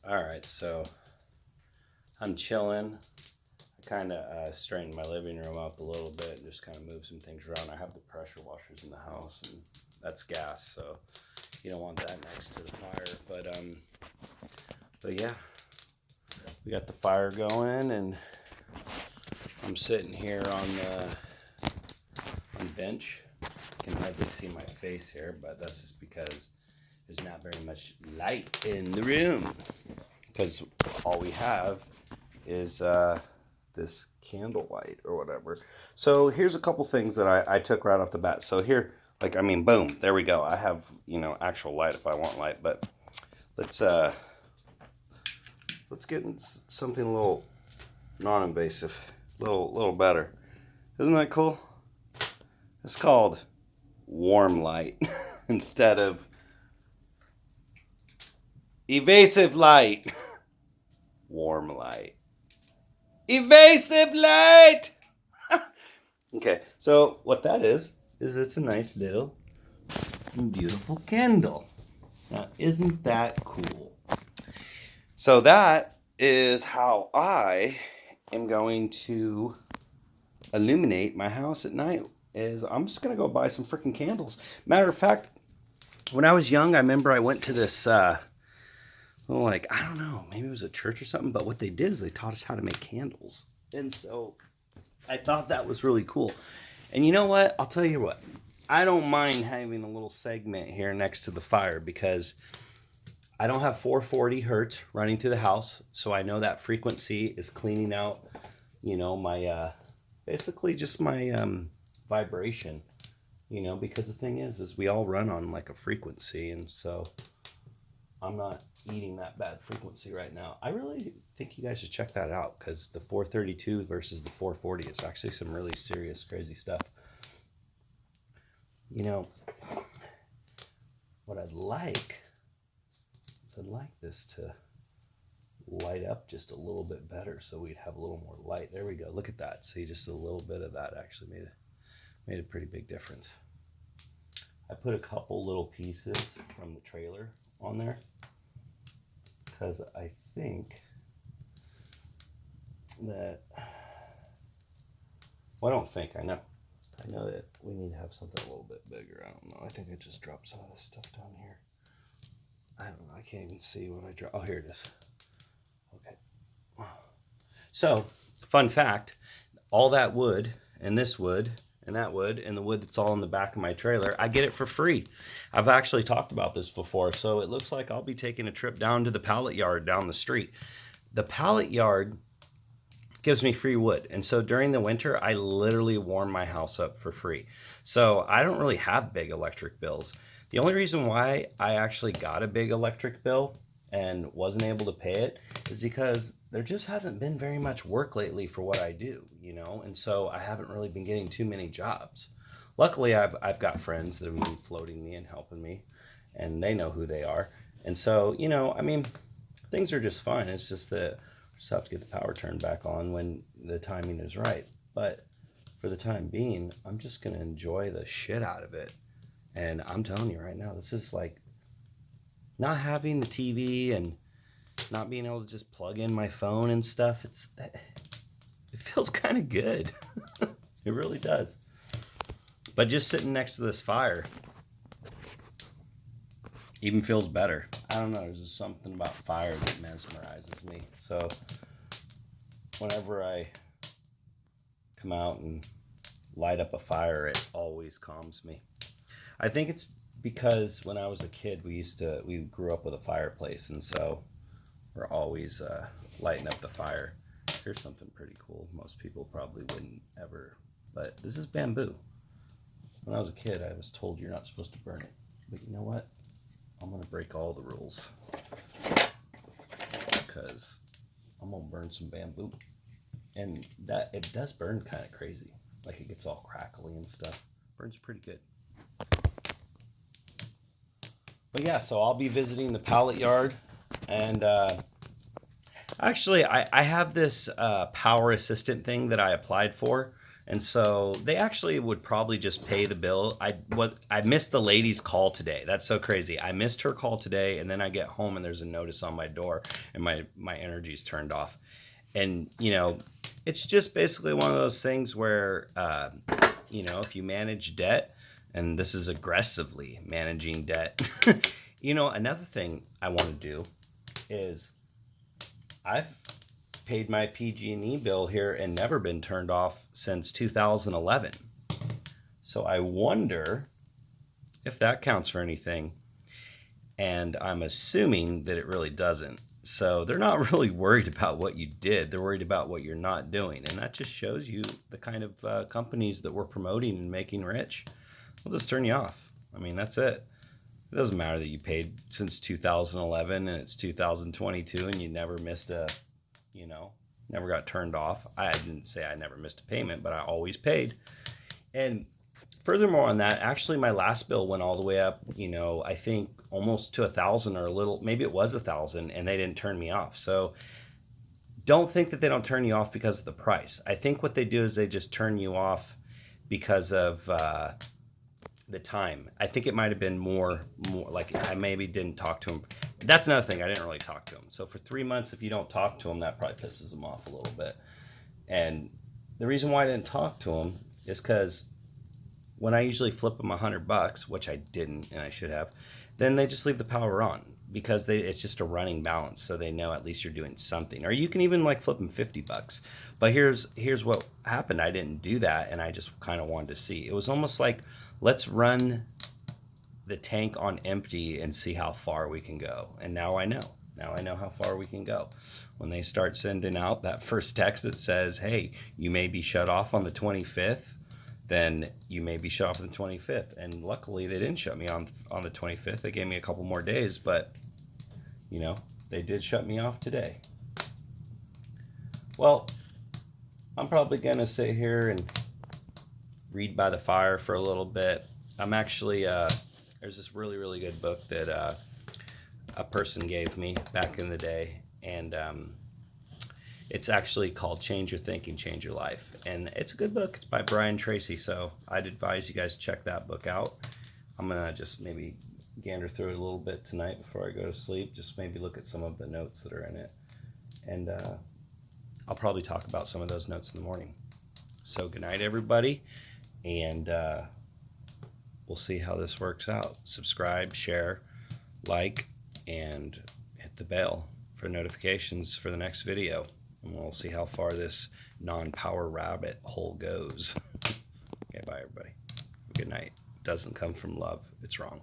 Alright, so I'm chilling. I kind of straightened my living room up a little bit and just kind of moved some things around. I have the pressure washers in the house, and that's gas, so you don't want that next to the fire. But yeah, we got the fire going, and I'm sitting here on the bench. You can hardly see my face here, but that's just because there's not very much light in the room. Because all we have is this candle light or whatever. So here's a couple things that I took right off the bat. So here, boom, there we go. I have, actual light if I want light. But let's get something a little non-invasive, little better. Isn't that cool? It's called warm light instead of evasive light. Warm light. Evasive light! Okay, so what that is it's a nice little beautiful candle. Now, isn't that cool? So that is how I am going to illuminate my house at night. I'm just going to go buy some freaking candles. Matter of fact, when I was young, I remember I went to this I don't know, maybe it was a church or something, but what they did is they taught us how to make candles. And so I thought that was really cool. And you know what? I'll tell you what. I don't mind having a little segment here next to the fire because I don't have 440 hertz running through the house. So I know that frequency is cleaning out, my, basically just my vibration, because the thing is we all run on like a frequency. And so I'm not eating that bad frequency right now. I really think you guys should check that out because the 432 versus the 440 is actually some really serious, crazy stuff. What I'd like this to light up just a little bit better so we'd have a little more light. There we go. Look at that. See, just a little bit of that actually made a pretty big difference. I put a couple little pieces from the trailer on there because I think that, well, I don't think, I know that we need to have something a little bit bigger. I don't know. I think I just dropped some of this stuff down here. I don't know. I can't even see what I dropped. Oh, here it is. Okay. So, fun fact, all that wood and this wood and that wood and the wood that's all in the back of my trailer, I get it for free. I've actually talked about this before, so it looks like I'll be taking a trip down to the pallet yard down the street. The pallet yard gives me free wood, and so during the winter, I literally warm my house up for free. So I don't really have big electric bills. The only reason why I actually got a big electric bill and wasn't able to pay it is because there just hasn't been very much work lately for what I do, and so I haven't really been getting too many jobs. Luckily, I've got friends that have been floating me and helping me, and they know who they are. And so, things are just fine. It's just that I just have to get the power turned back on when the timing is right. But for the time being, I'm just going to enjoy the shit out of it. And I'm telling you right now, this is like not having the TV and not being able to just plug in my phone and stuff. It feels kind of good. It really does. But just sitting next to this fire even feels better. I don't know. There's just something about fire that mesmerizes me. So whenever I come out and light up a fire, it always calms me. I think it's because when I was a kid, we grew up with a fireplace, and so we're always lighting up the fire. Here's something pretty cool. Most people probably wouldn't ever, but this is bamboo. When I was a kid, I was told you're not supposed to burn it. But you know what? I'm going to break all the rules because I'm going to burn some bamboo. And it does burn kind of crazy. Like it gets all crackly and stuff. Burns pretty good. But yeah, so I'll be visiting the pallet yard. And actually, I have this power assistant thing that I applied for. And so they actually would probably just pay the bill. I missed the lady's call today. That's so crazy. I missed her call today, and then I get home and there's a notice on my door, and my energy's turned off. And it's just basically one of those things where if you manage debt, and this is aggressively managing debt. Another thing I want to do is I've paid my PG&E bill here and never been turned off since 2011. So I wonder if that counts for anything. And I'm assuming that it really doesn't. So they're not really worried about what you did. They're worried about what you're not doing. And that just shows you the kind of companies that we're promoting and making rich. They'll just turn you off. I mean, that's it. It doesn't matter that you paid since 2011 and it's 2022 and you never missed never got turned off. I didn't say I never missed a payment, but I always paid. And furthermore on that, actually my last bill went all the way up, I think almost to 1,000 or a little, maybe it was 1,000, and they didn't turn me off. So don't think that they don't turn you off because of the price. I think what they do is they just turn you off because of the time. I think it might have been more like I maybe didn't talk to him. That's another thing. I didn't really talk to him. So for 3 months, if you don't talk to him, that probably pisses him off a little bit. And the reason why I didn't talk to him is because when I usually flip them $100, which I didn't and I should have, then they just leave the power on because it's just a running balance. So they know at least you're doing something. Or you can even like flip them $50. But here's what happened. I didn't do that, and I just kind of wanted to see. It was almost like, let's run the tank on empty and see how far we can go. And now I know. Now I know how far we can go. When they start sending out that first text that says, hey, you may be shut off on the 25th, then you may be shut off on the 25th. And luckily they didn't shut me on the 25th. They gave me a couple more days, but they did shut me off today. Well, I'm probably going to sit here and read by the fire for a little bit. I'm actually, there's this really, really good book that a person gave me back in the day, and it's actually called Change Your Thinking, Change Your Life. And it's a good book. It's by Brian Tracy, so I'd advise you guys check that book out. I'm going to just maybe gander through it a little bit tonight before I go to sleep, just maybe look at some of the notes that are in it. And I'll probably talk about some of those notes in the morning. So good night, everybody, and we'll see how this works out. Subscribe, share, like, and hit the bell for notifications for the next video. And we'll see how far this non-power rabbit hole goes. Okay, bye, everybody. Good night. It doesn't come from love. It's wrong.